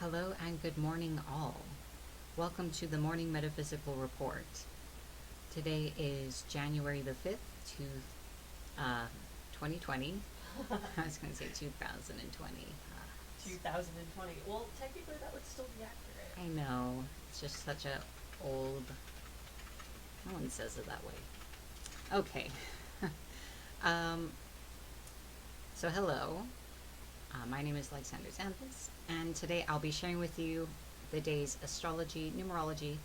Hello and good morning, all. Welcome to the Morning Metaphysical Report. Today is January the 5th, 2020. I was going to say 2020. 2020. Well, technically that would still be accurate. I know. It's just such a old... No one says it that way. Okay. So hello. My name is Lysander Xanthus, and today I'll be sharing with you the day's astrology, numerology,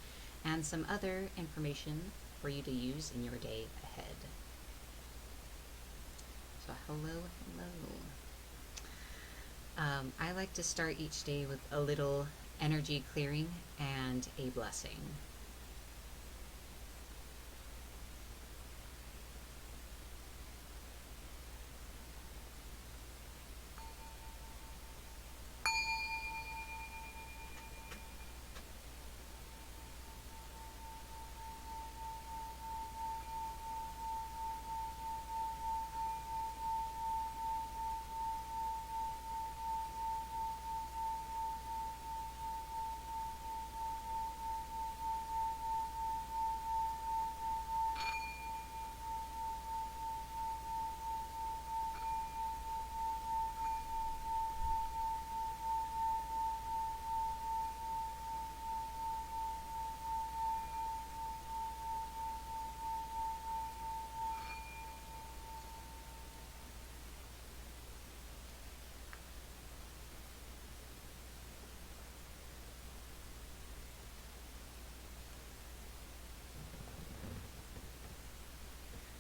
and some other information for you to use in your day ahead. So hello. I like to start each day with a little energy clearing and a blessing.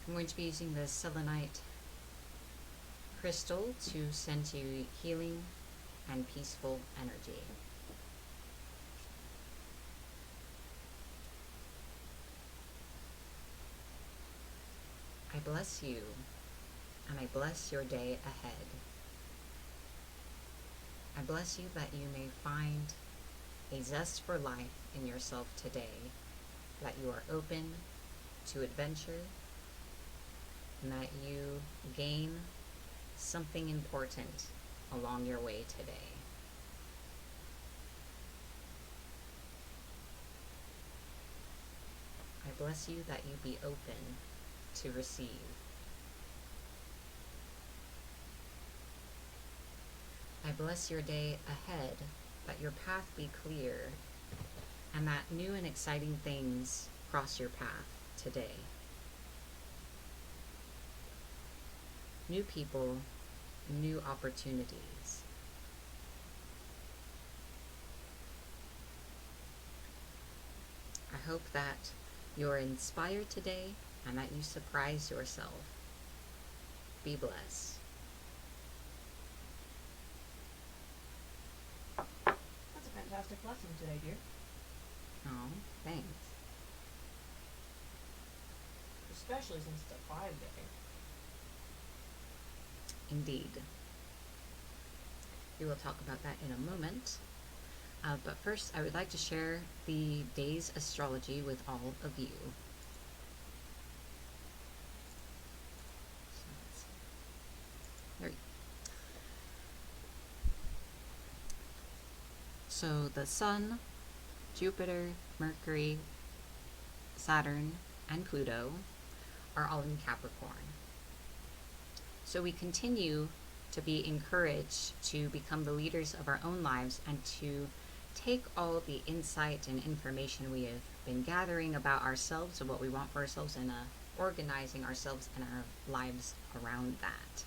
I'm going to be using the selenite crystal to send you healing and peaceful energy. I bless you, and I bless your day ahead. I bless you that you may find a zest for life in yourself today, that you are open to adventure, and that you gain something important along your way today. I bless you that you be open to receive. I bless your day ahead, that your path be clear, and that new and exciting things cross your path today. New people, new opportunities. I hope that you're inspired today and that you surprise yourself. Be blessed. That's a fantastic lesson today, dear. Oh, thanks. Especially since it's a 5-day. Indeed. We will talk about that in a moment. But first, I would like to share the day's astrology with all of you. So the Sun, Jupiter, Mercury, Saturn, and Pluto are all in Capricorn. So we continue to be encouraged to become the leaders of our own lives and to take all the insight and information we have been gathering about ourselves and what we want for ourselves and organizing ourselves and our lives around that.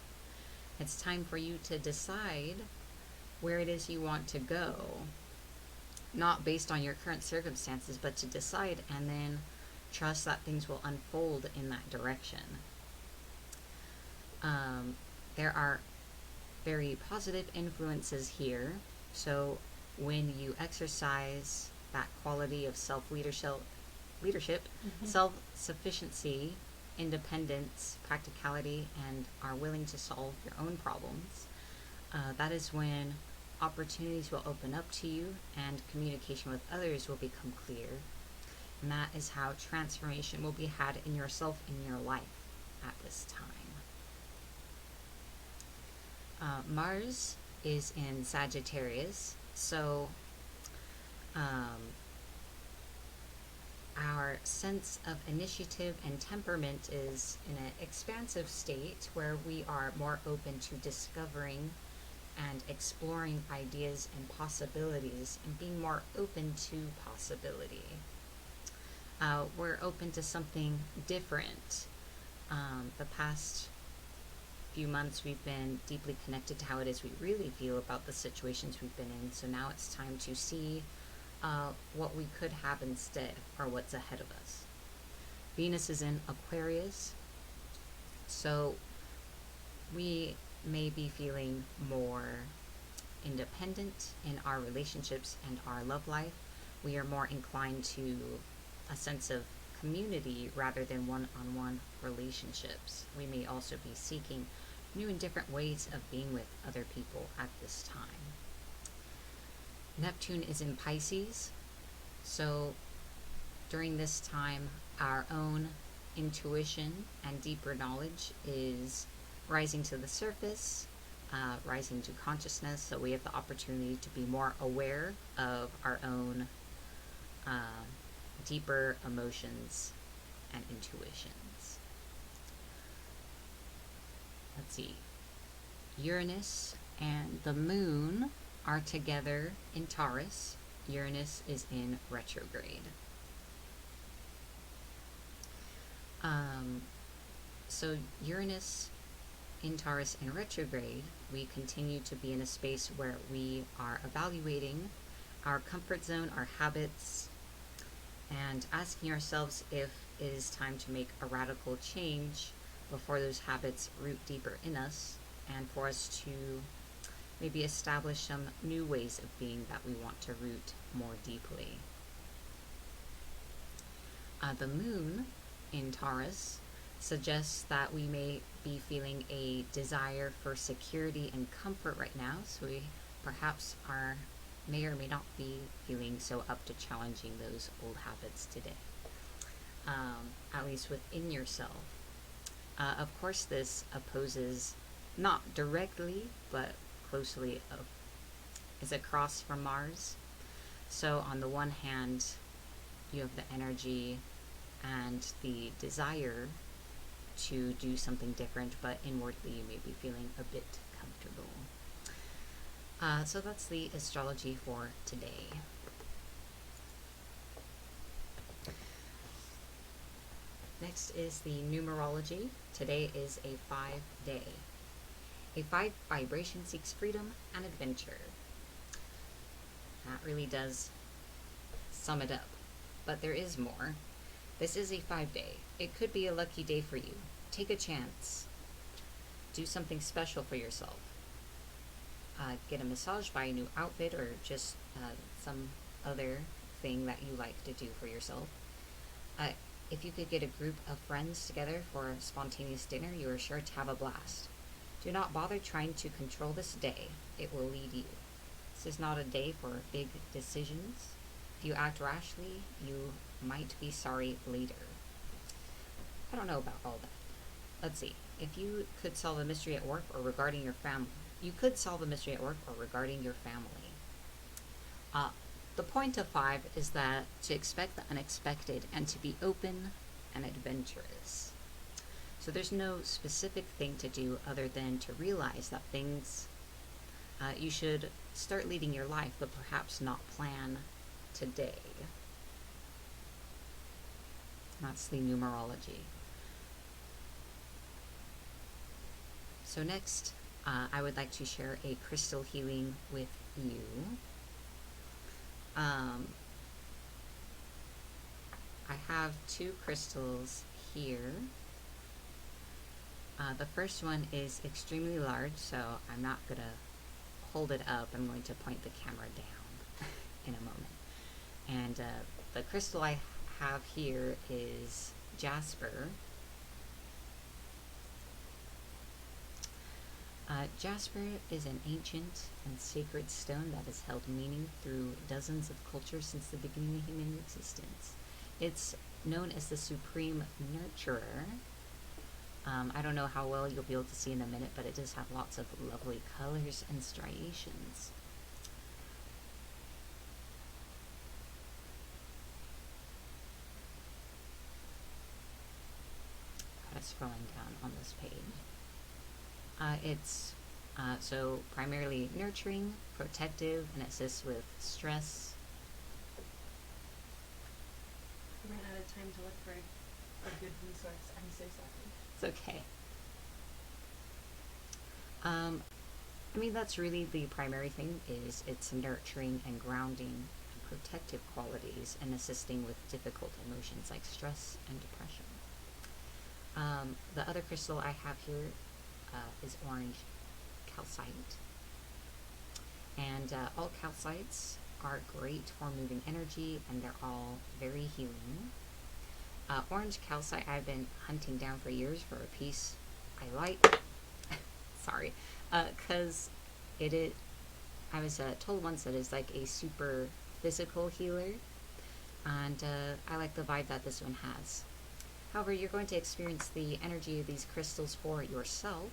It's time for you to decide where it is you want to go, not based on your current circumstances, but to decide and then trust that things will unfold in that direction. There are very positive influences here. So when you exercise that quality of self-leadership, self-sufficiency, independence, practicality, and are willing to solve your own problems, that is when opportunities will open up to you and communication with others will become clear. And that is how transformation will be had in yourself, in your life at this time. Mars is in Sagittarius, so Our sense of initiative and temperament is in an expansive state where we are more open to discovering and exploring ideas and possibilities and being more open to possibility. We're open to something different. The past few months we've been deeply connected to how it is we really feel about the situations we've been in, so now it's time to see what we could have instead, or what's ahead of us. Venus is in Aquarius, so we may be feeling more independent in our relationships and our love life. We are more inclined to a sense of community rather than one-on-one relationships. We may also be seeking new and different ways of being with other people at this time. Neptune is in Pisces, so during this time, our own intuition and deeper knowledge is rising to the surface, rising to consciousness, so we have the opportunity to be more aware of our own deeper emotions and intuitions. Let's see. Uranus and the moon are together in Taurus. Uranus is in retrograde. So Uranus in Taurus in retrograde, we continue to be in a space where we are evaluating our comfort zone, our habits, and asking ourselves if it is time to make a radical change before those habits root deeper in us, and for us to maybe establish some new ways of being that we want to root more deeply. The moon in Taurus suggests that we may be feeling a desire for security and comfort right now, so we perhaps may or may not be feeling so up to challenging those old habits today, at least within yourself. Of course, this opposes, not directly, but closely, is across from Mars. So on the one hand, you have the energy and the desire to do something different, but inwardly you may be feeling a bit comfortable. So that's the astrology for today. Next is the numerology. Today is a 5-day. A 5 vibration seeks freedom and adventure. That really does sum it up. But there is more. This is a 5-day. It could be a lucky day for you. Take a chance. Do something special for yourself. Get a massage, buy a new outfit, or just some other thing that you like to do for yourself. If you could get a group of friends together for a spontaneous dinner, you are sure to have a blast. Do not bother trying to control this day. It will lead you. This is not a day for big decisions. If you act rashly, you might be sorry later. I don't know about all that. Let's see. If you could solve a mystery at work or regarding your family, the point of 5 is that to expect the unexpected and to be open and adventurous. So there's no specific thing to do other than to realize that things, you should start leading your life, but perhaps not plan today. That's the numerology. So next, I would like to share a crystal healing with you. I have 2 crystals here. The first one is extremely large, so I'm not going to hold it up. I'm going to point the camera down in a moment. And the crystal I have here is jasper. Jasper is an ancient and sacred stone that has held meaning through dozens of cultures since the beginning of human existence. It's known as the supreme nurturer. I don't know how well you'll be able to see in a minute, but it does have lots of lovely colors and striations. scrolling down on this page. It's so primarily nurturing, protective, and assists with stress. I ran out of time to look for a good resource. I'm so sorry. It's okay. I mean, that's really the primary thing, is it's nurturing and grounding and protective qualities and assisting with difficult emotions like stress and depression. The other crystal I have here is orange calcite. And all calcites are great for moving energy, and they're all very healing. Orange calcite I've been hunting down for years for a piece I like. Sorry. Because I was told once that it's like a super physical healer, and I like the vibe that this one has. However, you're going to experience the energy of these crystals for yourself.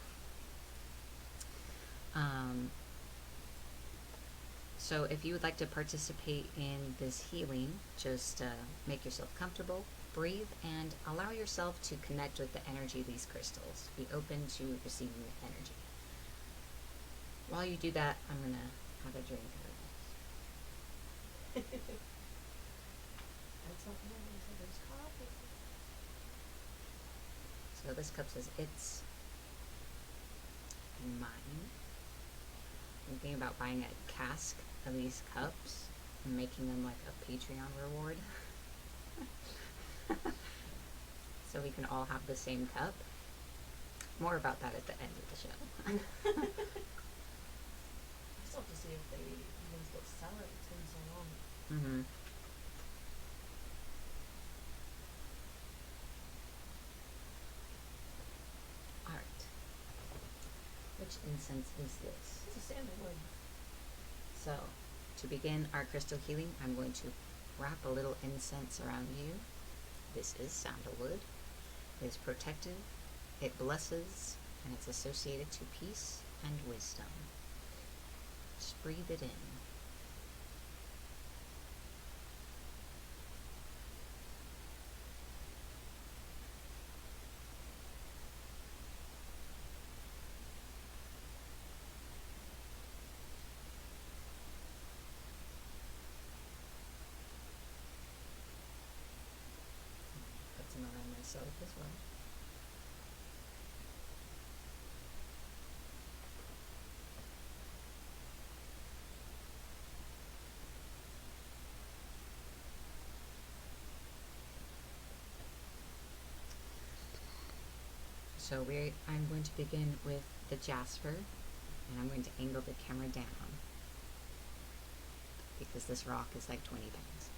So if you would like to participate in this healing, just make yourself comfortable, breathe, and allow yourself to connect with the energy of these crystals. Be open to receiving the energy. While you do that, I'm going to have a drink of this. That's not normal, so there's coffee. So this cup says it's mine. I'm thinking about buying a cask of these cups and making them like a Patreon reward. So we can all have the same cup. More about that at the end of the show. I still have to see if they even still sell it. It's been so long. Mm-hmm. Alright. Which incense is this? It's a sandalwood. So, to begin our crystal healing, I'm going to wrap a little incense around you. This is sandalwood. It is protective, it blesses, and it's associated to peace and wisdom. Just breathe it in. Put some around myself as well. So I'm going to begin with the jasper, and I'm going to angle the camera down because this rock is like 20 pounds.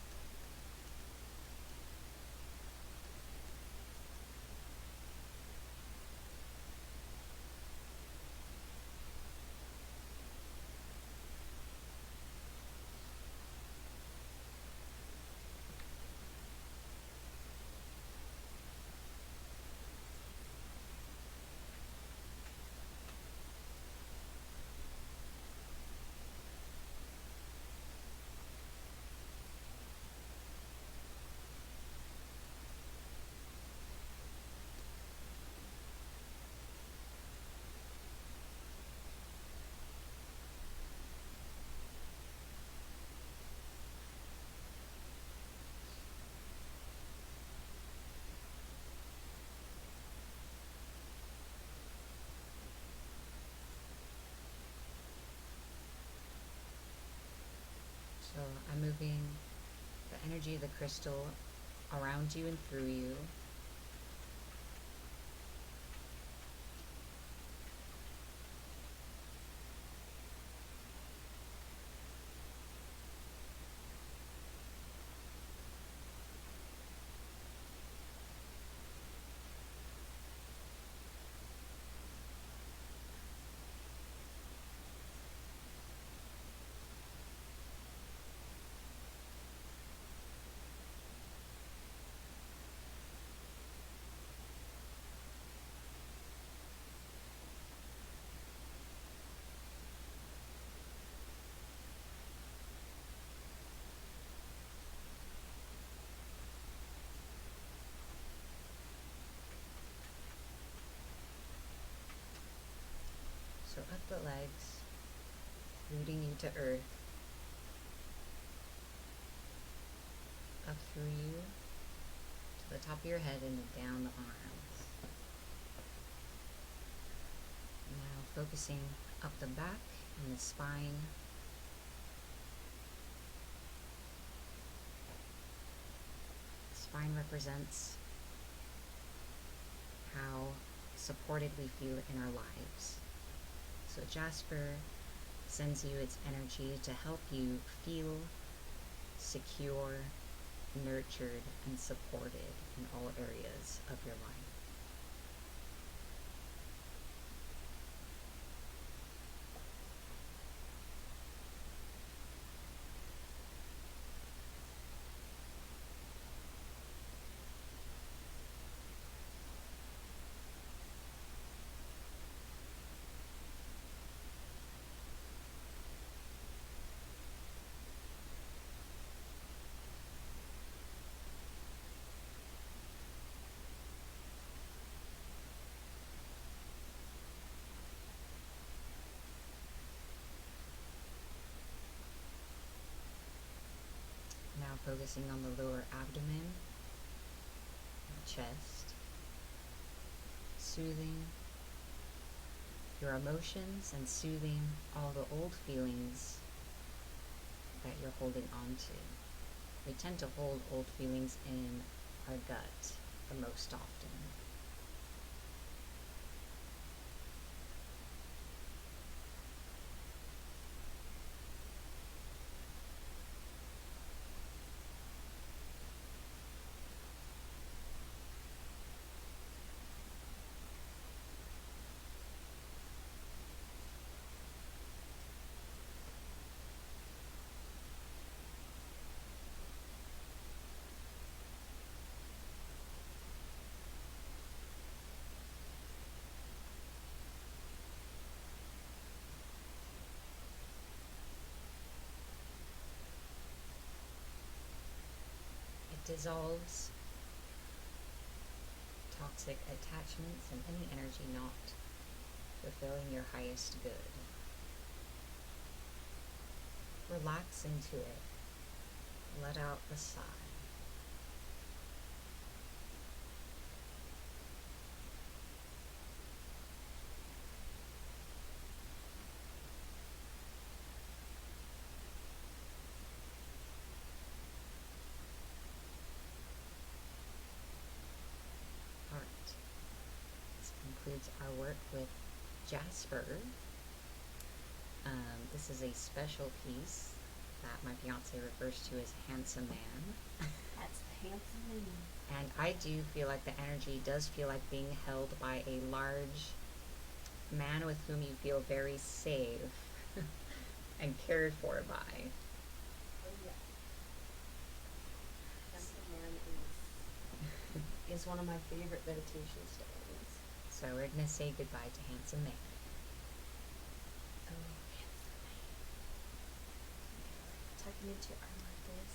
So I'm moving the energy of the crystal around you and through you. So up the legs, rooting you to earth, up through you to the top of your head and then down the arms. Now focusing up the back and the spine. The spine represents how supported we feel in our lives. So Jasper sends you its energy to help you feel secure, nurtured, and supported in all areas of your life. Now focusing on the lower abdomen, and chest, soothing your emotions and soothing all the old feelings that you're holding on to. We tend to hold old feelings in our gut the most often. It dissolves toxic attachments and any energy not fulfilling your highest good. Relax into it. Let out the sigh. Alright. This concludes our work with Jasper. This is a special piece that my fiance refers to as handsome man. That's the handsome man. And I do feel like the energy does feel like being held by a large man with whom you feel very safe and cared for by. Oh yeah. Handsome man is one of my favorite meditation stories. So we're going to say goodbye to handsome man. Oh, handsome man. Tucking into your arm like this.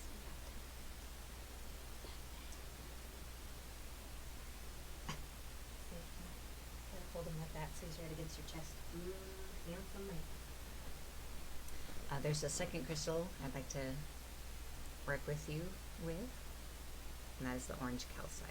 Gotta hold him like that so he's right against your chest. Handsome man. There's a second crystal I'd like to work with you with, and that is the orange calcite.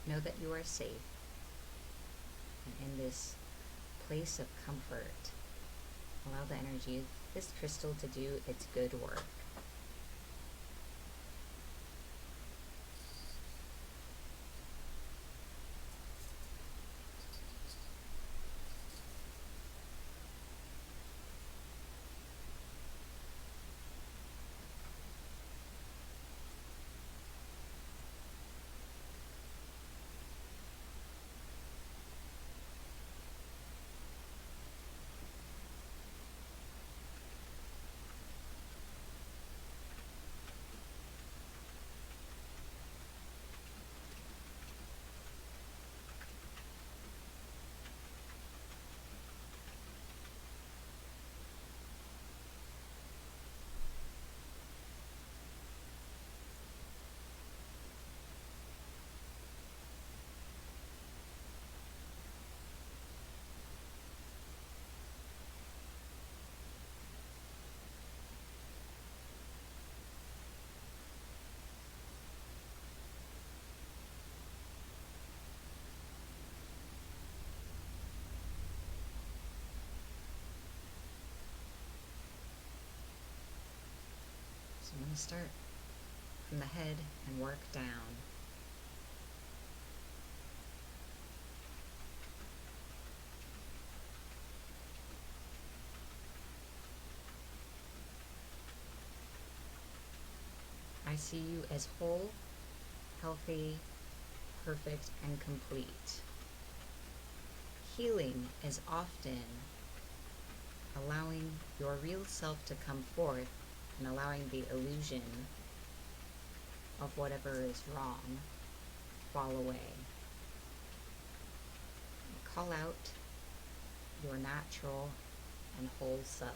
Know that you are safe, and in this place of comfort, allow the energy of this crystal to do its good work. I'm going to start from the head and work down. I see you as whole, healthy, perfect, and complete. Healing is often allowing your real self to come forth and allowing the illusion of whatever is wrong fall away. Call out your natural and whole self.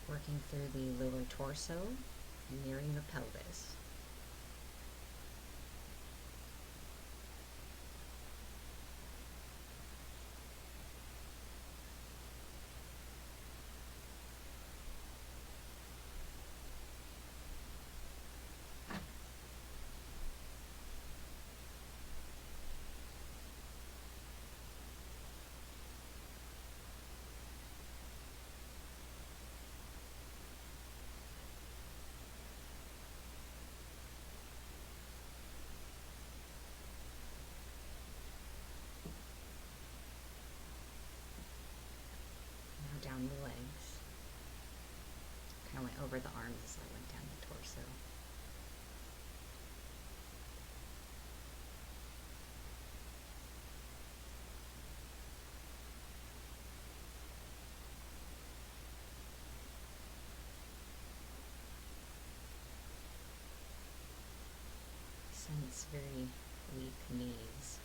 Working through the lower torso and nearing the pelvis. Now down the legs. Kind of went over the arms as I went down the torso. Sense very weak knees.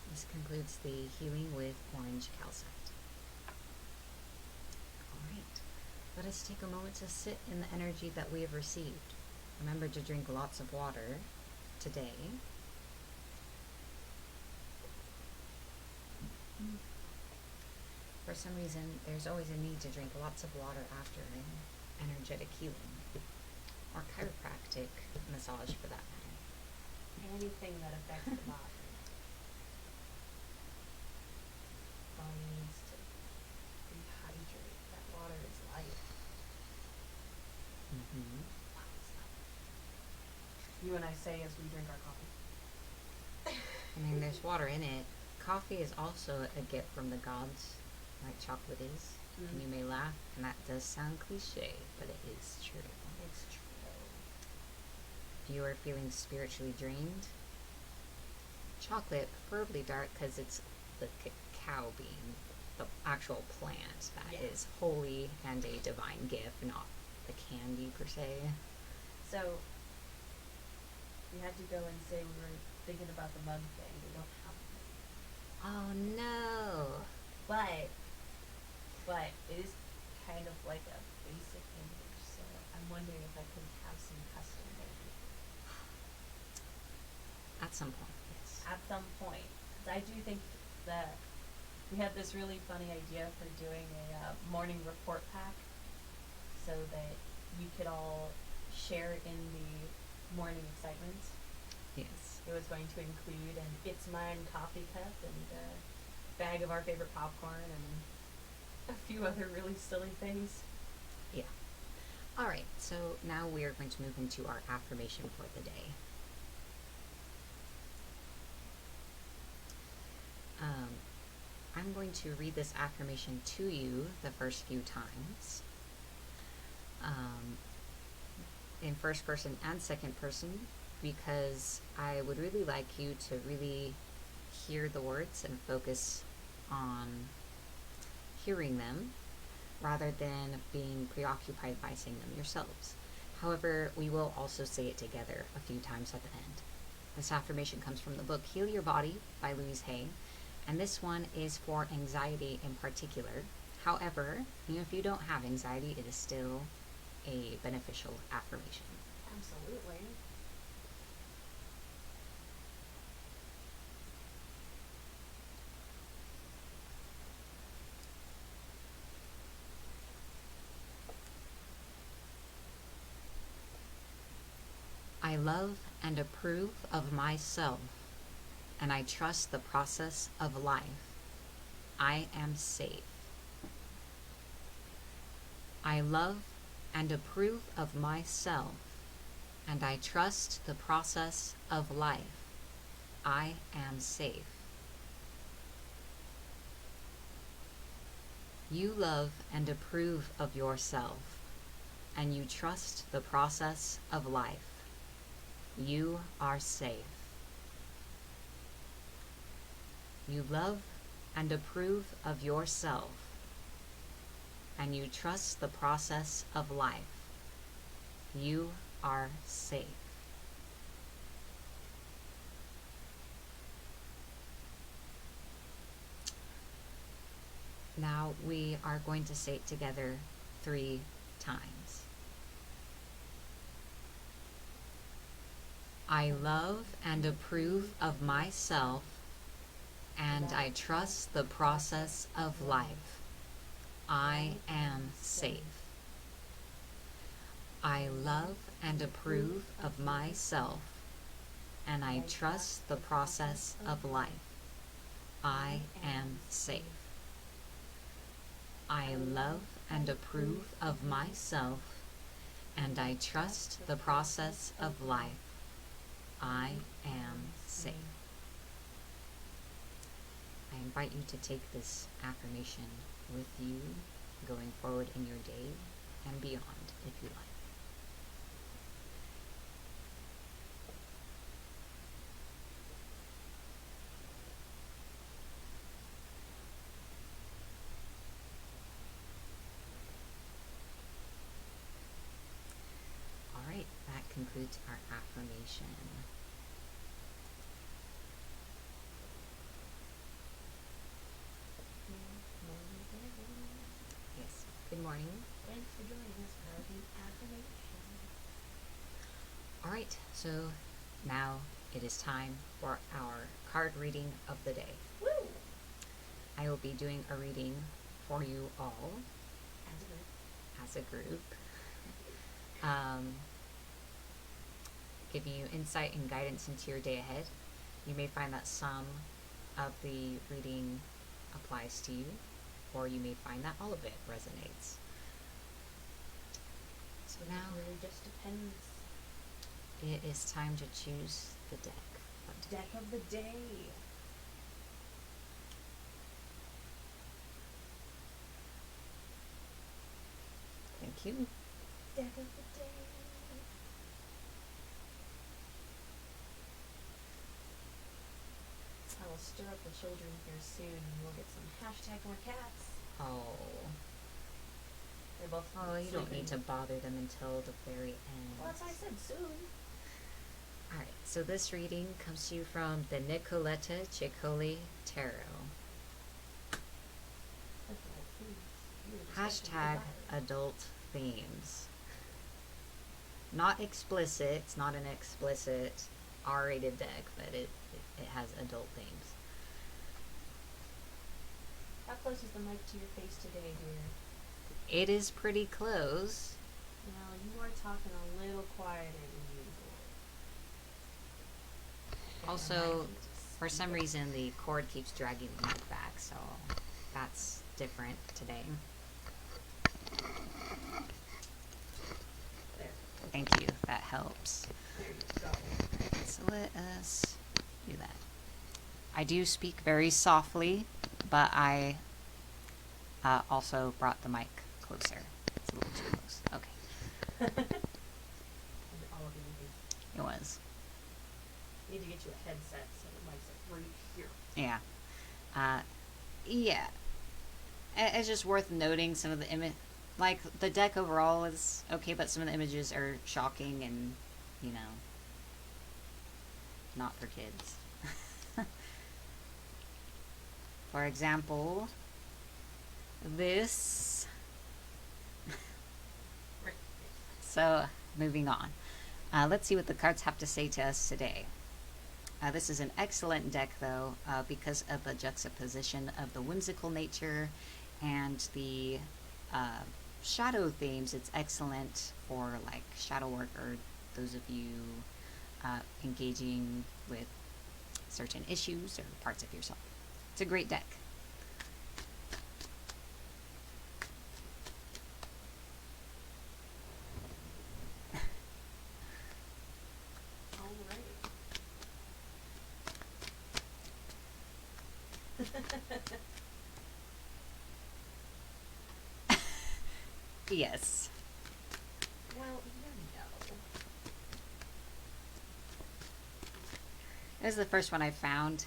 This concludes the healing with orange calcite. Alright, let us take a moment to sit in the energy that we have received. Remember to drink lots of water today. For some reason, there's always a need to drink lots of water after an energetic healing, or chiropractic massage for that matter. Anything that affects the body. body needs to rehydrate. That water is life. Mm-hmm. Wow, it's life. You and I say as we drink our coffee. I mean, there's water in it. Coffee is also a gift from the gods, like chocolate is. And you may laugh, and that does sound cliche, but it is true. It's true. If you are feeling spiritually drained, chocolate, preferably dark, because it's the cacao bean, the actual plant that is holy and a divine gift, not the candy per se. So, we had to go and say we were thinking about the mug thing. We don't have one. Oh no! But it is kind of like a basic image, so I'm wondering if I could have some custom made. At some point, yes. At some point. 'Cause I do think that we had this really funny idea for doing a morning report pack so that you could all share in the morning excitement. Yes. It was going to include an It's Mine coffee cup and a bag of our favorite popcorn and a few other really silly things. Yeah. Alright, so now we are going to move into our affirmation for the day. I'm going to read this affirmation to you the first few times. In first person and second person, because I would really like you to really hear the words and focus on hearing them rather than being preoccupied by saying them yourselves. However, we will also say it together a few times at the end. This affirmation comes from the book Heal Your Body by Louise Hay, and this one is for anxiety in particular. However, even if you don't have anxiety, it is still a beneficial affirmation. Absolutely. I love and approve of myself, and I trust the process of life. I am safe. I love and approve of myself, and I trust the process of life. I am safe. You love and approve of yourself, and you trust the process of life. You are safe. You love and approve of yourself, and you trust the process of life. You are safe. Now we are going to say it together 3 times. I love and approve of myself, and I trust the process of life. I am safe. I love and approve of myself, and I trust the process of life. I am safe. I love and approve of myself, and I trust the process of life. I am safe. I invite you to take this affirmation with you going forward in your day and beyond, if you like. All right, that concludes our affirmation. Yes, good morning. Thanks for joining us for the affirmation. All right, so now it is time for our card reading of the day. Woo! I will be doing a reading for you all As a group. as a group, giving you insight and guidance into your day ahead. You may find that some of the reading applies to you, or you may find that all of it resonates. So now It really just depends. it is time to choose the deck. Deck of the day. Thank you. Deck of the day. I will stir up the children here soon and we'll get some hashtag more cats. Oh. They're both Oh, you don't sleeping. need to bother them until the very end. Well, that's why I said soon. Alright, so this reading comes to you from the Nicoletta Ciccoli Tarot. That's right, please. You were just Hashtag mentioning adult themes. Not explicit, it's not an explicit R-rated deck, but it has adult themes. How close is the mic to your face today, dear? It is pretty close. Well, you are talking a little quieter than usual. Also, for some reason, the cord keeps dragging the mic back, so that's different today. There. Thank you, that helps. There you go. So let us do that. I do speak very softly, but I also brought the mic closer. It's a little too close. Okay, All of you it was. need to get you a headset so the mic's like right here. Yeah. Yeah. It's just worth noting some of the like, the deck overall is okay, but some of the images are shocking and, you know, not for kids. For example, this. So, moving on. Let's see what the cards have to say to us today. This is an excellent deck, though, because of the juxtaposition of the whimsical nature and the shadow themes. It's excellent for, like, shadow work, or those of you engaging with certain issues or parts of yourself. It's a great deck. All right. Yes. Well, you know. This is the first one I found.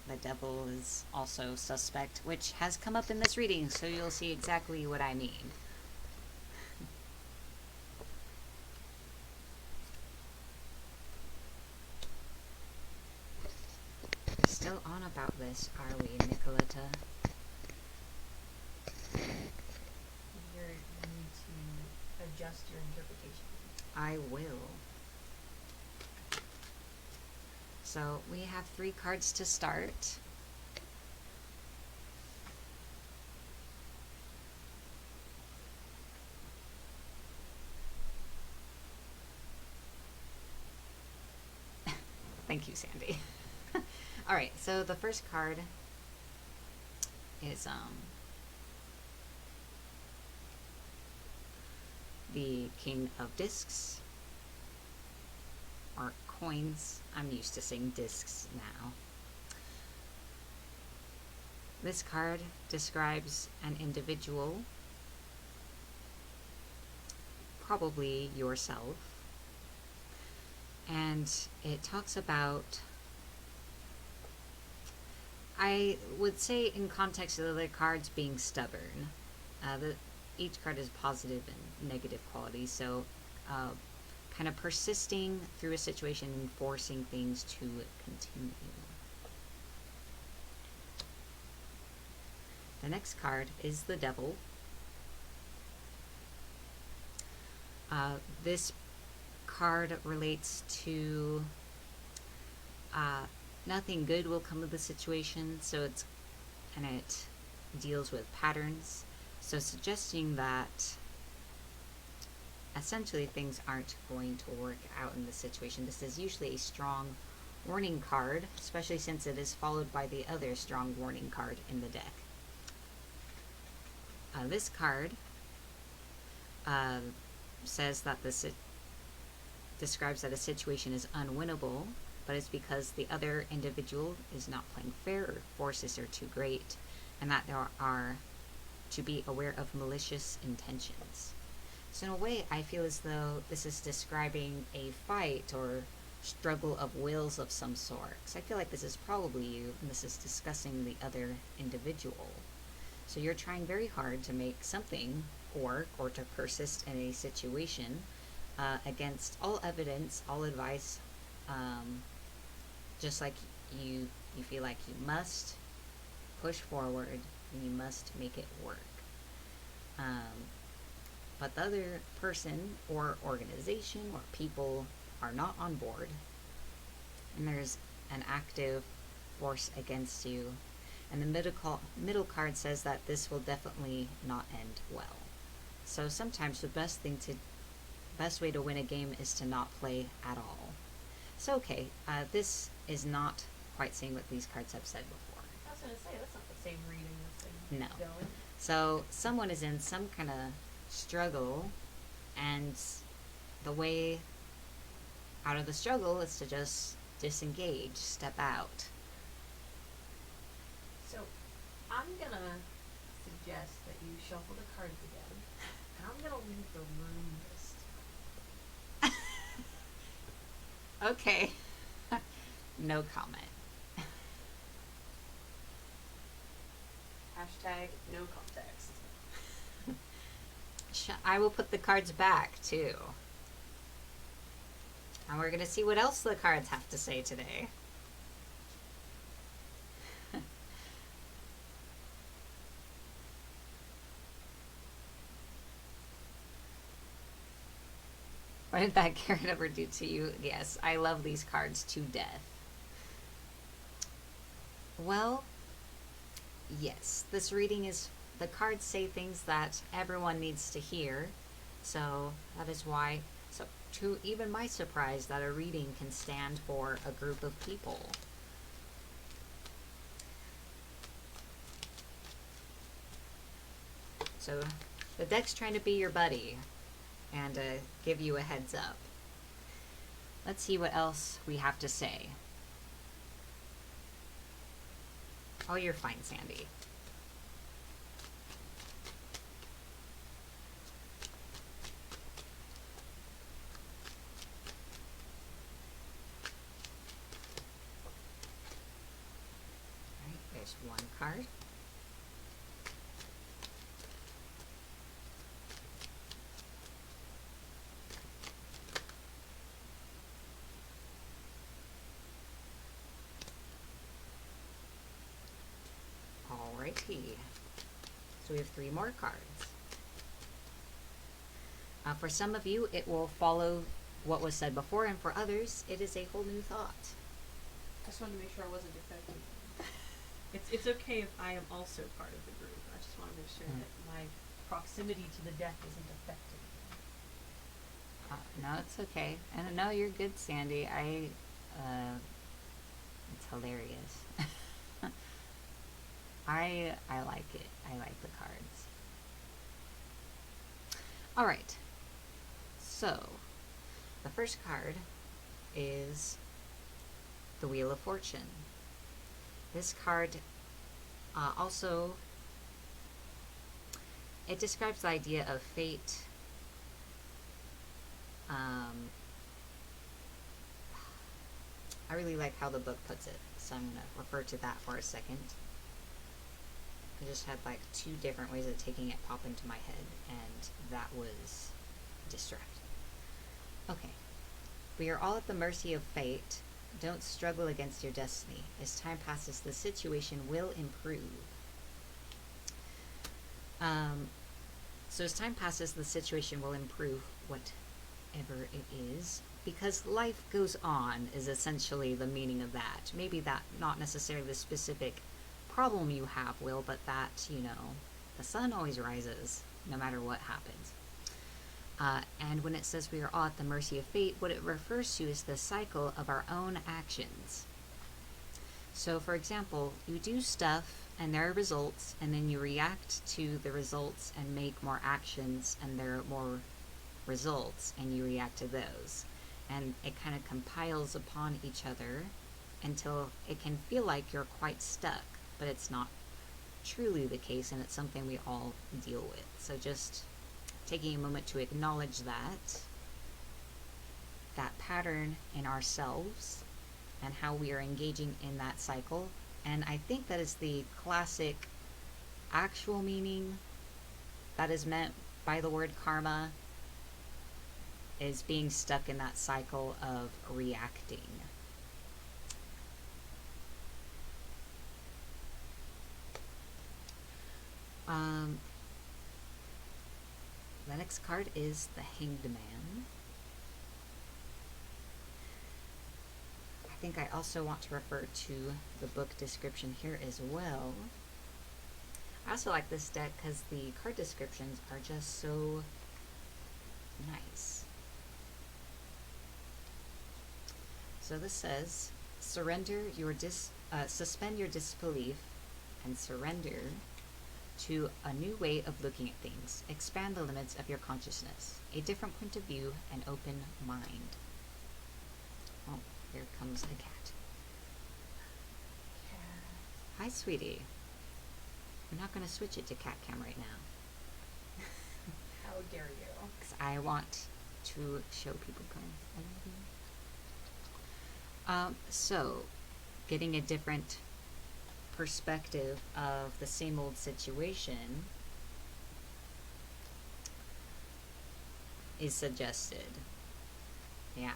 The devil is also suspect, which has come up in this reading, so you'll see exactly what I mean. We're still on about this, are we, Nicoletta? You need to adjust your interpretation. I will. So we have 3 cards to start. Thank you, Sandy. All right, so the first card is the King of Discs, or coins. I'm used to saying discs now. This card describes an individual, probably yourself, and it talks about, I would say in context of the other cards, being stubborn. Each card is positive and negative qualities, so kind of persisting through a situation and forcing things to continue. The next card is the Devil. This card relates to nothing good will come of the situation, so it deals with patterns, so suggesting that essentially things aren't going to work out in the situation. This is usually a strong warning card, especially since it is followed by the other strong warning card in the deck. This card says that describes that a situation is unwinnable, but it's because the other individual is not playing fair or forces are too great, and that there are to be aware of malicious intentions. So in a way, I feel as though this is describing a fight or struggle of wills of some sort. So I feel like this is probably you, and this is discussing the other individual. So you're trying very hard to make something work or to persist in a situation against all evidence, all advice, just like you feel like you must push forward and you must make it work. But the other person or organization or people are not on board, and there's an active force against you. And the middle card says that this will definitely not end well. So sometimes the best way to win a game is to not play at all. So okay, this is not quite saying what these cards have said before. I was going to say, that's not the same reading this thing No. going. So someone is in some kind of struggle, and the way out of the struggle is to just disengage, step out. So I'm going to suggest that you shuffle the cards again, and I'm going to leave the room list. Okay. No comment. Hashtag no context. I will put the cards back too. And we're going to see what else the cards have to say today. What did that card ever do to you? Yes, I love these cards to death. Well, yes, this reading is, the cards say things that everyone needs to hear. So that is why, so to even my surprise, that a reading can stand for a group of people. So the deck's trying to be your buddy and give you a heads up. Let's see what else we have to say. Oh, you're fine, Sandy. All right, there's one card. Alrighty. So we have 3 more cards. For some of you, it will follow what was said before, and for others, it is a whole new thought. I just wanted to make sure I wasn't defecting. It's okay if I am also part of the group. I just want to make sure that my proximity to the deck isn't affecting. No, it's okay. And no, you're good, Sandy. It's hilarious. I like it. I like the cards. All right. So, the first card is the Wheel of Fortune. This card also, it describes the idea of fate. I really like how the book puts it, so I'm going to refer to that for a second. I just had like 2 different ways of taking it pop into my head, and that was distracting. Okay. We are all at the mercy of fate. Don't struggle against your destiny. As time passes, the situation will improve. So as time passes, the situation will improve, whatever it is, because life goes on is essentially the meaning of that. Maybe that not necessarily the specific problem you have will, but that, you know, the sun always rises no matter what happens. And when it says we are all at the mercy of fate, what it refers to is the cycle of our own actions. So, for example, you do stuff and there are results, and then you react to the results and make more actions, and there are more results, and you react to those. And it kind of compiles upon each other until it can feel like you're quite stuck, but it's not truly the case, and it's something we all deal with. So just taking a moment to acknowledge that pattern in ourselves and how we are engaging in that cycle. And I think that is the classic actual meaning that is meant by the word karma, is being stuck in that cycle of reacting. The next card is the Hanged Man. I think I also want to refer to the book description here as well. I also like this deck because the card descriptions are just so nice. So this says, suspend your disbelief and surrender to a new way of looking at things. Expand the limits of your consciousness. A different point of view, an open mind. Oh, here comes a cat. Hi, sweetie. We're not going to switch it to cat cam right now. How dare you? Because I want to show people coming. So, getting a different perspective of the same old situation is suggested. Yeah,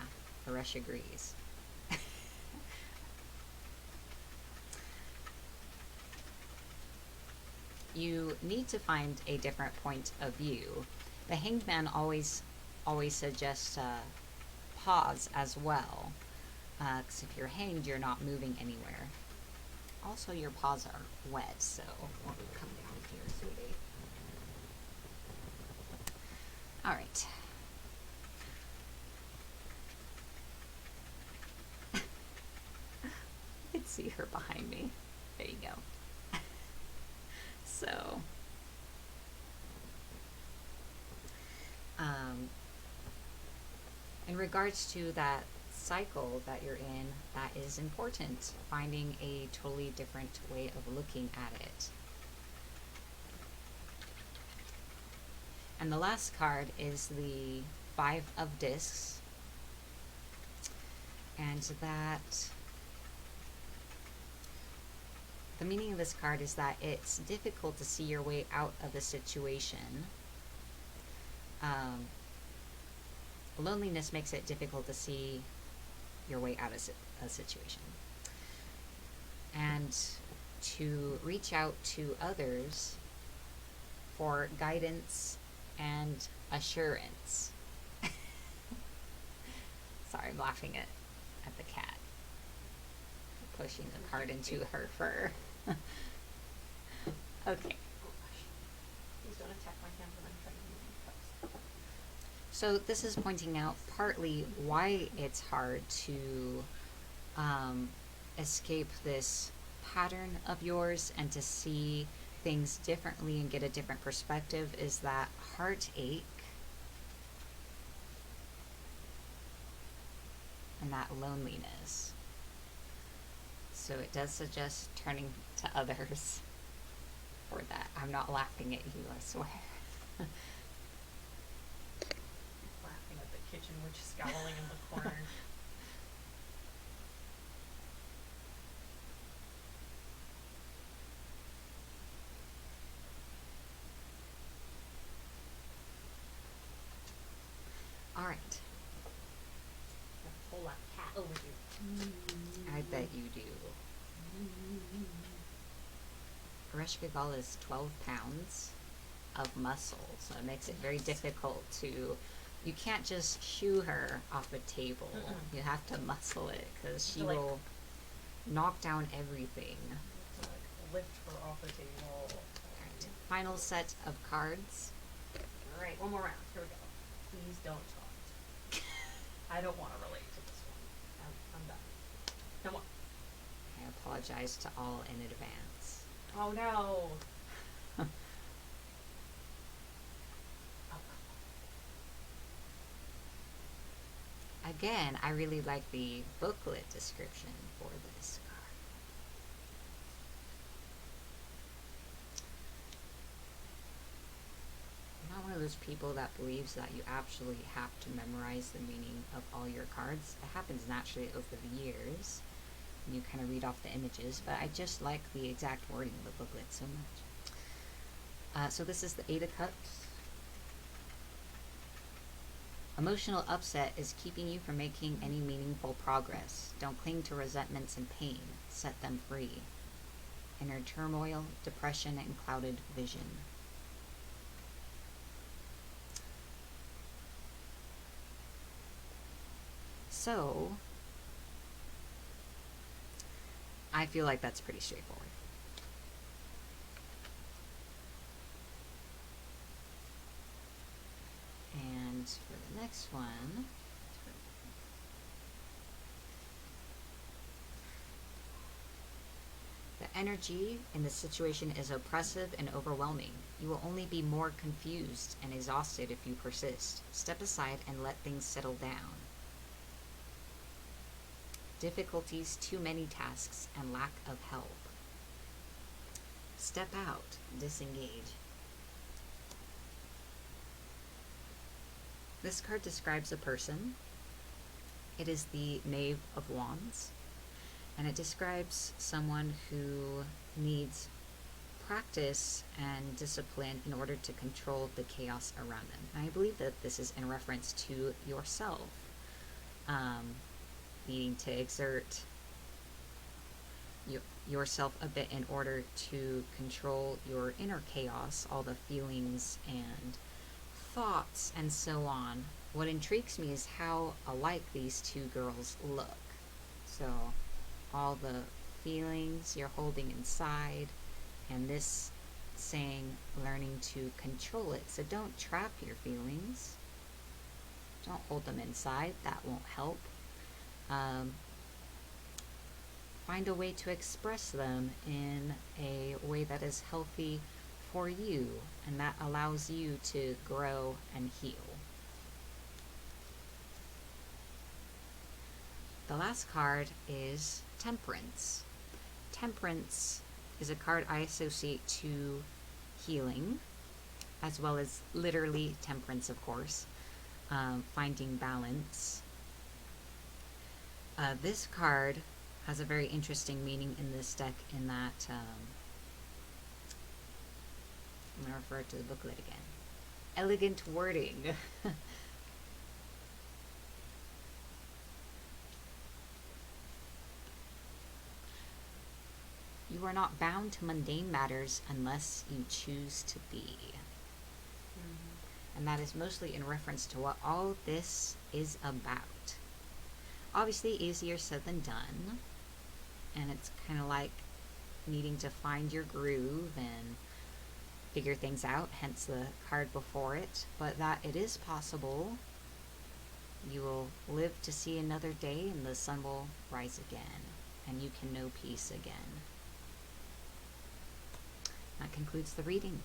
Haresh agrees. You need to find a different point of view. The Hanged Man always suggests pause as well, because if you're hanged, you're not moving anywhere. Also, your paws are wet, so come down here, sweetie. All right. You can see her behind me. There you go. So, in regards to that cycle that you're in, that is important, finding a totally different way of looking at it. And the last card is the Five of Discs, and that the meaning of this card is that it's difficult to see your way out of a situation. Loneliness makes it difficult to see your way out of a situation. And to reach out to others for guidance and assurance. Sorry, I'm laughing at the cat. Pushing the card into her fur. Okay. Please don't attack my hand when I'm trying to move my cups. So this is pointing out partly why it's hard to escape this pattern of yours and to see things differently and get a different perspective, is that heartache and that loneliness. So it does suggest turning to others for that. I'm not laughing at you, I swear. Laughing at the kitchen witch scowling in the corner. All right. A whole lot of cat over here. I bet you do. Haresh Gagal is 12 pounds of muscle, so it makes it very difficult to. You can't just shoo her off a table. You have to muscle it, because she will knock down everything. To lift her off the table. Alright, final set of cards. Alright, one more round. Here we go. Please don't taunt. I don't want to relate to this one. I'm done. No more. I apologize to all in advance. Oh no. Again, I really like the booklet description for this card. I'm not one of those people that believes that you actually have to memorize the meaning of all your cards. It happens naturally over the years. You kind of read off the images, but I just like the exact wording of the booklet so much. So this is the Eight of Cups. Emotional upset is keeping you from making any meaningful progress. Don't cling to resentments and pain. Set them free. Inner turmoil, depression, and clouded vision. So, I feel like that's pretty straightforward. And for the next one, the energy in this situation is oppressive and overwhelming. You will only be more confused and exhausted if you persist. Step aside and let things settle down. Difficulties, too many tasks, and lack of help. Step out, disengage. This card describes a person. It is the Knave of Wands, and it describes someone who needs practice and discipline in order to control the chaos around them. And I believe that this is in reference to yourself, needing to exert yourself a bit in order to control your inner chaos, all the feelings and thoughts and so on. What intrigues me is how alike these two girls look. So all the feelings you're holding inside, and this saying learning to control it. So don't trap your feelings. Don't hold them inside. That won't help. Find a way to express them in a way that is healthy for you, and that allows you to grow and heal. The last card is Temperance. Temperance is a card I associate to healing, as well as literally temperance, of course, finding balance. This card has a very interesting meaning in this deck in that, I'm going to refer to the booklet again. Elegant wording. You are not bound to mundane matters unless you choose to be. And that is mostly in reference to what all this is about. Obviously easier said than done, and it's kind of like needing to find your groove and figure things out, hence the card before it, but that it is possible. You will live to see another day and the sun will rise again, and you can know peace again. That concludes the reading.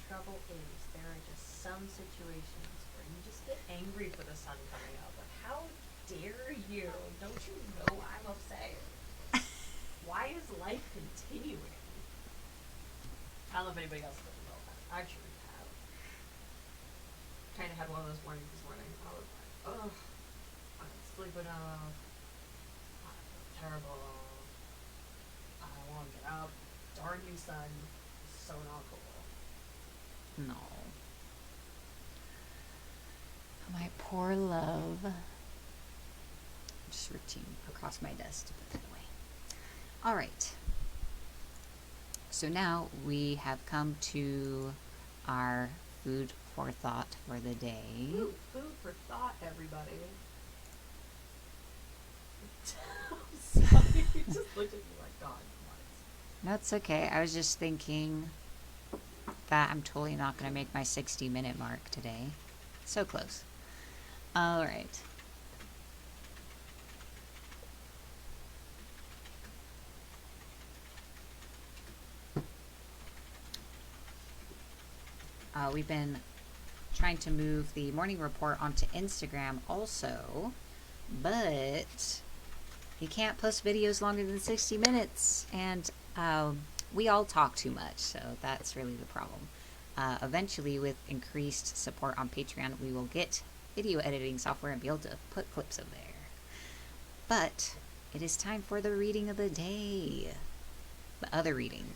Trouble is, there are just some situations where you just get angry for the sun coming up. Like, how dare you? Don't you know I'm upset? Why is life continuing? I don't know if anybody else doesn't know that. I truly have. Kind of had one of those mornings this morning. I was like, ugh, I'm not sleeping enough. I feel terrible. I don't want to get up. Darn you, sun. It's so not cool. No. My poor love. Just reaching across my desk to put that away. All right. So now we have come to our food for thought for the day. Ooh, food for thought, everybody. I'm sorry. You just looked at me like, God, what? That's okay. I was just thinking that I'm totally not going to make my 60-minute mark today. So close. All right. We've been trying to move the morning report onto Instagram also, but you can't post videos longer than 60 minutes, and we all talk too much, so that's really the problem. Eventually, with increased support on Patreon, we will get video editing software and be able to put clips of there. But it is time for the reading of the day. The other reading.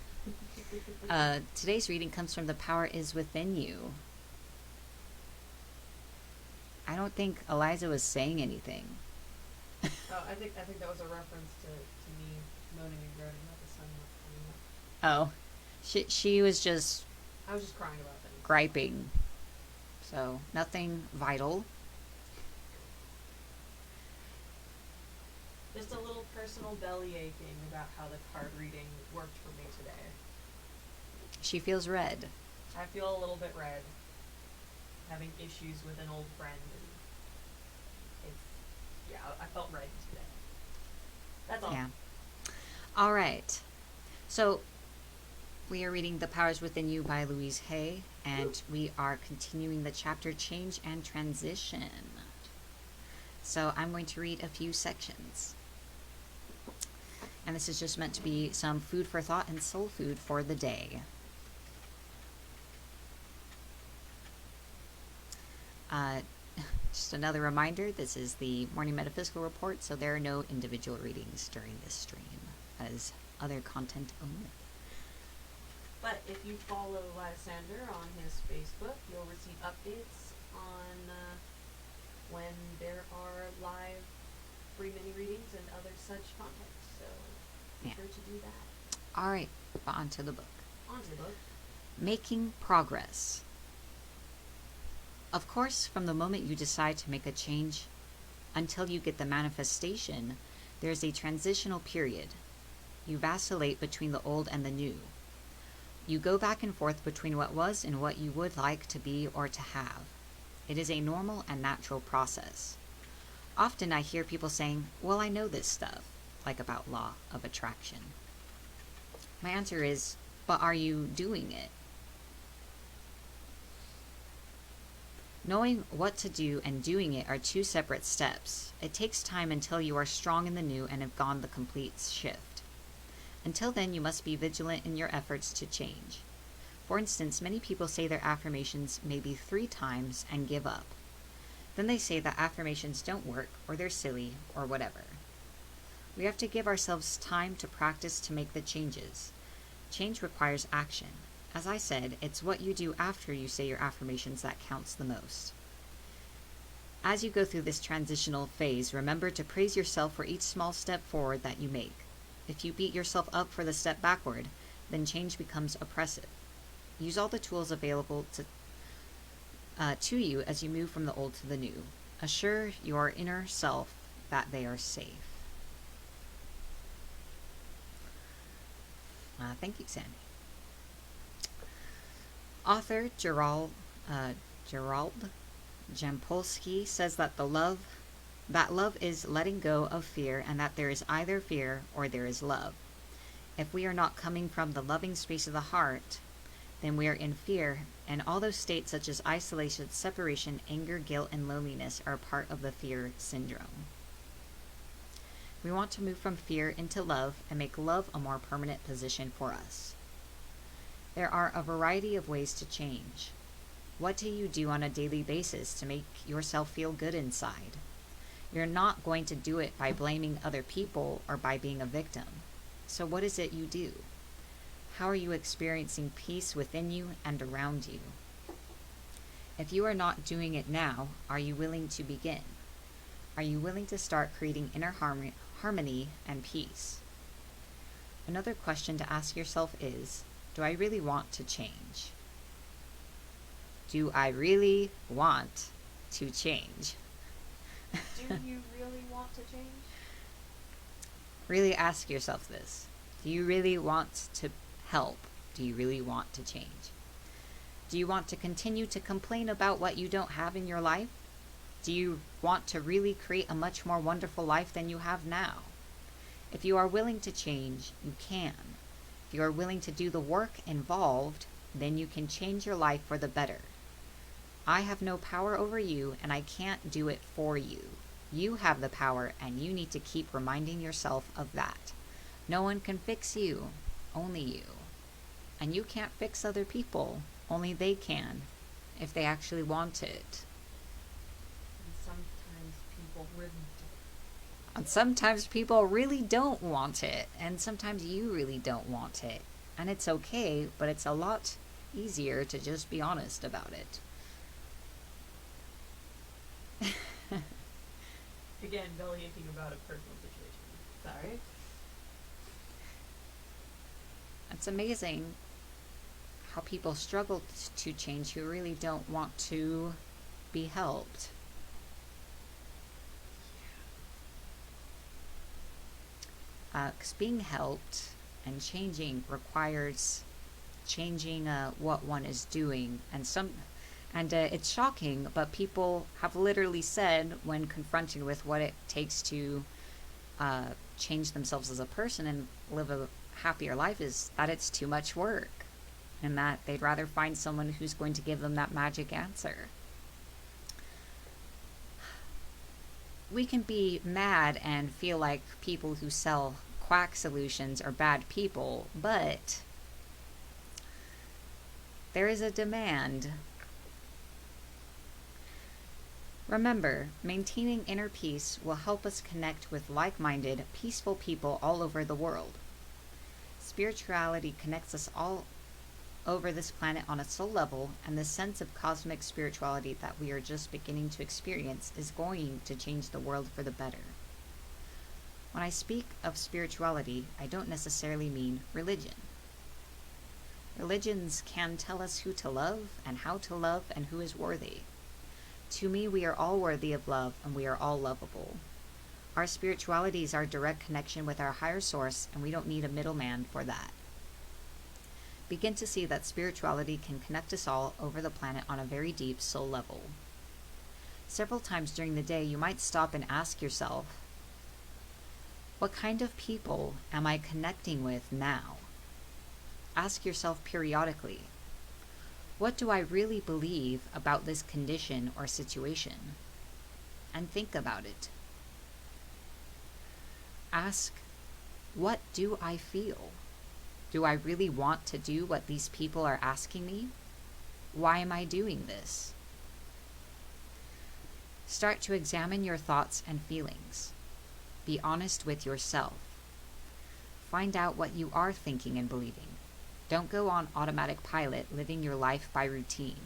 Today's reading comes from The Power Is Within You. I don't think Eliza was saying anything. Oh, I think that was a reference to me moaning and groaning about the sun not coming up. Oh, she was just I was just crying about things. griping. So, nothing vital. Just a little personal belly aching about how the card reading worked for me today. She feels red. I feel a little bit red. Having issues with an old friend. And I felt red today. That's all. Yeah. All right. So, we are reading The Powers Within You by Louise Hay, and we are continuing the chapter Change and Transition. So, I'm going to read a few sections. And this is just meant to be some food for thought and soul food for the day. Just another reminder, this is the Morning Metaphysical Report, so there are no individual readings during this stream, as other content only. But if you follow Lysander on his Facebook, you'll receive updates on when there are live free mini readings and other such content. So be sure to do that. All right, on to the book. On to the book. Making progress. Of course, from the moment you decide to make a change until you get the manifestation, there's a transitional period. You vacillate between the old and the new. You go back and forth between what was and what you would like to be or to have. It is a normal and natural process. Often I hear people saying, well, I know this stuff, like about law of attraction. My answer is, but are you doing it? Knowing what to do and doing it are two separate steps. It takes time until you are strong in the new and have gone the complete shift. Until then, you must be vigilant in your efforts to change. For instance, many people say their affirmations maybe 3 times and give up. Then they say that affirmations don't work, or they're silly, or whatever. We have to give ourselves time to practice to make the changes. Change requires action. As I said, it's what you do after you say your affirmations that counts the most. As you go through this transitional phase, remember to praise yourself for each small step forward that you make. If you beat yourself up for the step backward, then change becomes oppressive. Use all the tools available to you as you move from the old to the new. Assure your inner self that they are safe. Thank you, Sandy. Author Gerald Jampolsky says that love is letting go of fear, and that there is either fear or there is love. If we are not coming from the loving space of the heart, then we are in fear, and all those states such as isolation, separation, anger, guilt, and loneliness are part of the fear syndrome. We want to move from fear into love and make love a more permanent position for us. There are a variety of ways to change. What do you do on a daily basis to make yourself feel good inside? You're not going to do it by blaming other people or by being a victim. So what is it you do? How are you experiencing peace within you and around you? If you are not doing it now, are you willing to begin? Are you willing to start creating inner harmony and peace? Another question to ask yourself is, do I really want to change? Do I really want to change? Do you really want to change? Really ask yourself this. Do you really want to help? Do you really want to change? Do you want to continue to complain about what you don't have in your life? Do you want to really create a much more wonderful life than you have now? If you are willing to change, you can. If you are willing to do the work involved, then you can change your life for the better. I have no power over you, and I can't do it for you. You have the power, and you need to keep reminding yourself of that. No one can fix you, only you. And you can't fix other people, only they can, if they actually want it. And sometimes people really don't. And sometimes people really don't want it, and sometimes you really don't want it. And it's okay, but it's a lot easier to just be honest about it. Again, belly aching about a personal situation. Sorry. It's amazing how people struggle to change who really don't want to be helped. Because being helped and changing requires changing what one is doing, and it's shocking, but people have literally said when confronted with what it takes to change themselves as a person and live a happier life is that it's too much work, and that they'd rather find someone who's going to give them that magic answer. We can be mad and feel like people who sell quack solutions are bad people, but there is a demand. Remember, maintaining inner peace will help us connect with like-minded, peaceful people all over the world. Spirituality connects us all over this planet on a soul level, and the sense of cosmic spirituality that we are just beginning to experience is going to change the world for the better. When I speak of spirituality, I don't necessarily mean religion. Religions can tell us who to love and how to love and who is worthy. To me, we are all worthy of love, and we are all lovable. Our spirituality is our direct connection with our higher source, and we don't need a middleman for that. Begin to see that spirituality can connect us all over the planet on a very deep soul level. Several times during the day, you might stop and ask yourself, what kind of people am I connecting with now? Ask yourself periodically, what do I really believe about this condition or situation? And think about it. Ask, what do I feel? Do I really want to do what these people are asking me? Why am I doing this? Start to examine your thoughts and feelings. Be honest with yourself. Find out what you are thinking and believing. Don't go on automatic pilot, living your life by routine.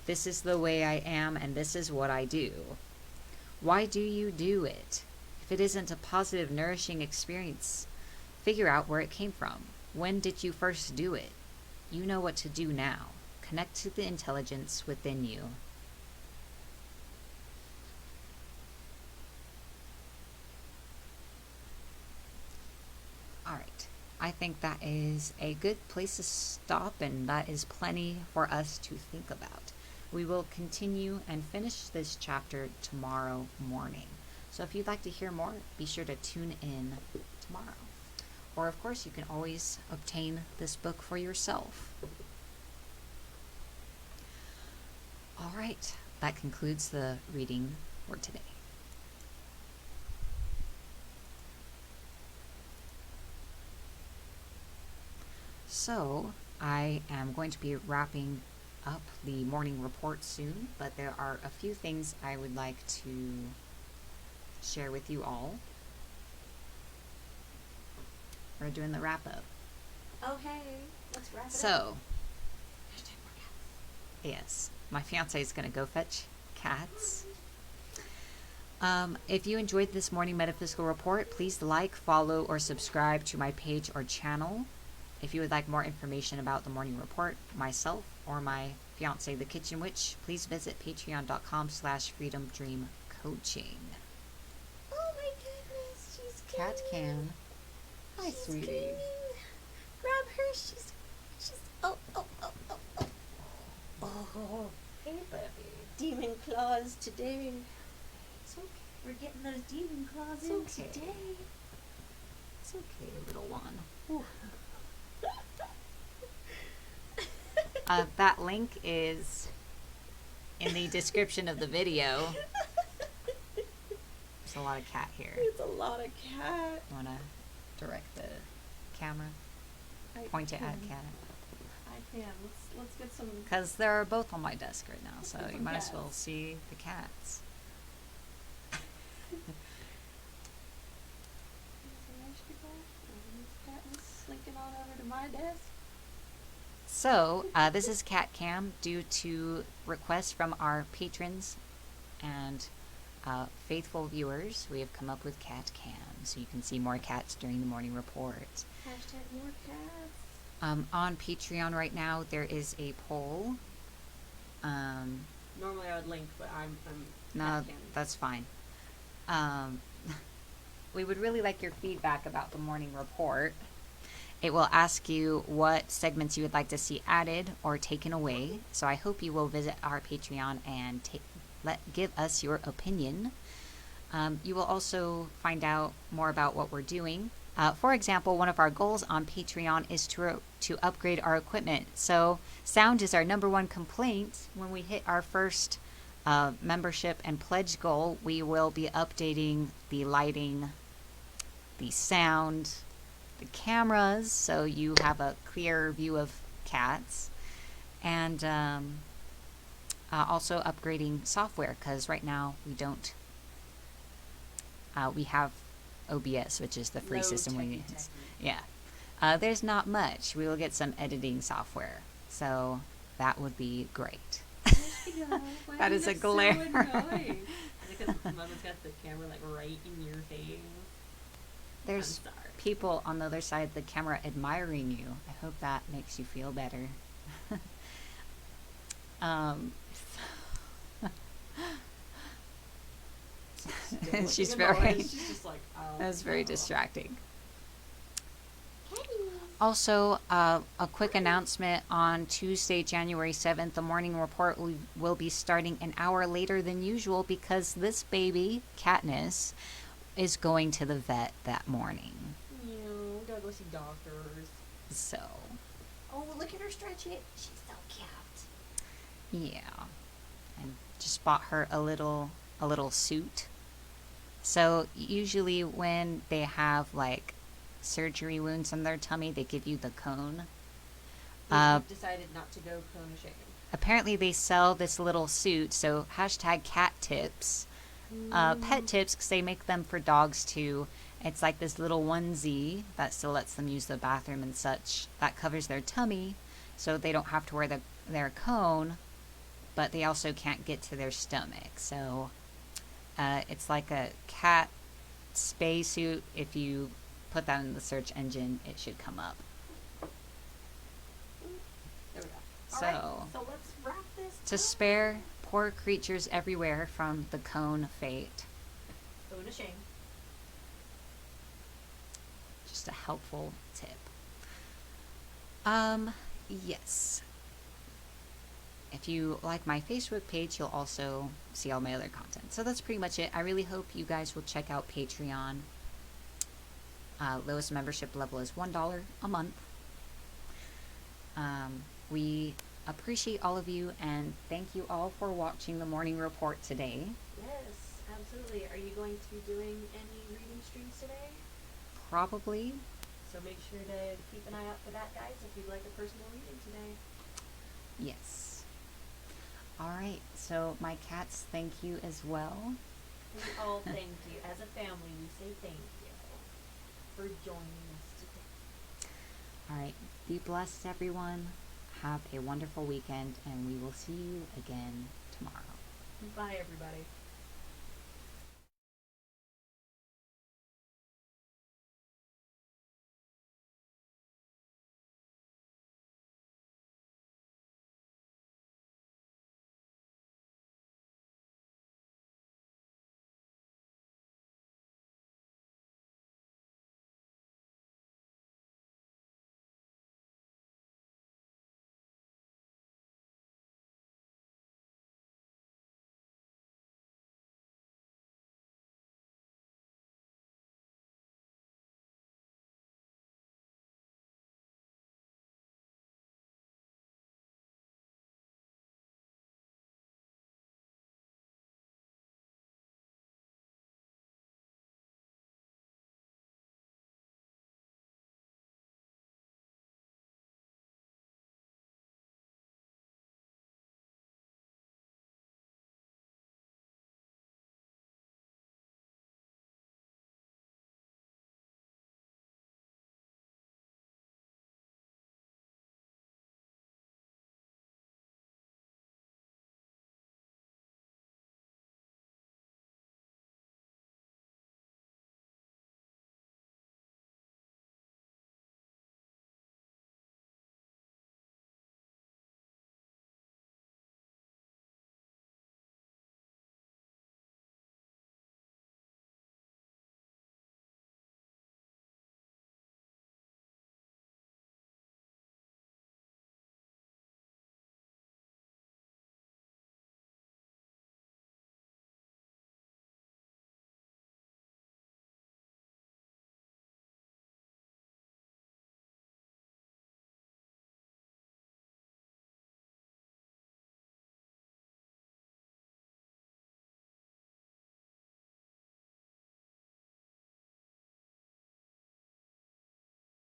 This is the way I am, and this is what I do. Why do you do it? If it isn't a positive, nourishing experience, figure out where it came from. When did you first do it? You know what to do now. Connect to the intelligence within you. All right. I think that is a good place to stop, and that is plenty for us to think about. We will continue and finish this chapter tomorrow morning. So if you'd like to hear more, be sure to tune in tomorrow. Or of course, you can always obtain this book for yourself. All right, that concludes the reading for today. So, I am going to be wrapping up the morning report soon, but there are a few things I would like to share with you all. We're doing the wrap up. Oh, hey, let's wrap it up. So, Hashtag more cats. yes, my fiance is going to go fetch cats. If you enjoyed this morning metaphysical report, please like, follow, or subscribe to my page or channel. If you would like more information about the morning report, myself, or my fiance, the Kitchen Witch, please visit patreon.com/freedomdreamcoaching. Oh my goodness, she's Cat screaming. Cam. Hi, She's sweetie. screaming. Grab her, she's, oh. claws today. It's okay. We're getting those demon claws It's in okay. today. It's okay, little one. That link is in the description of the video. There's a lot of cat here. It's a lot of cat. You want to direct the camera? Point it at cat. I can. Let's get some. Because they're both on my desk right now, so Get you some might as well cats. see the cats. Cat was slinking on over to my desk. So, this is Cat Cam due to requests from our patrons and faithful viewers. We have come up with Cat Cam, so you can see more cats during the morning report. Hashtag more cats. On Patreon right now, there is a poll. Normally I would link, but I'm No, cat cam. that's fine. We would really like your feedback about the morning report. It will ask you what segments you would like to see added or taken away. So I hope you will visit our Patreon and give us your opinion. You will also find out more about what we're doing. For example, one of our goals on Patreon is to upgrade our equipment. So sound is our #1 complaint. When we hit our first membership and pledge goal, we will be updating the lighting, the sound, the cameras, so you have a clearer view of cats, and also upgrading software, because right now we don't. We have OBS, which is the free system we use. Yeah. There's not much. We will get some editing software, so that would be great. That is a glare. So annoying. Because Mama's got the camera like right in your face. There's I'm sorry. people on the other side of the camera admiring you. I hope that makes you feel better. She's very. She's just like, oh. That's very no. distracting. Also, a quick announcement: on Tuesday, January 7th, the morning report will be starting an hour later than usual because this baby, Katniss, is going to the vet that morning. You gotta go see doctors. So, Oh, look at her stretch it. She's so cute. yeah. And just bought her a little suit. So, usually when they have like surgery wounds on their tummy, they give you the cone. We've decided not to go cone shaving. Apparently they sell this little suit, so hashtag cat tips. Pet tips, because they make them for dogs too. It's like this little onesie that still lets them use the bathroom and such. That covers their tummy, so they don't have to wear their cone, but they also can't get to their stomach. So it's like a cat space suit. If you put that in the search engine, it should come up. There we go. So, Alright, so let's wrap this to up. spare poor creatures everywhere from the cone fate. Go to shame. Just a helpful tip. Yes. If you like my Facebook page, you'll also see all my other content. So that's pretty much it. I really hope you guys will check out Patreon. Lowest membership level is $1 a month. We appreciate all of you, and thank you all for watching the morning report today. Yes, absolutely. Are you going to be doing any reading streams today? Probably. So make sure to keep an eye out for that, guys, if you'd like a personal reading today. Yes. All right. So my cats, thank you as well. We all thank you. As a family, we say thank you for joining us today. All right. Be blessed, everyone. Have a wonderful weekend, and we will see you again tomorrow. Bye, everybody.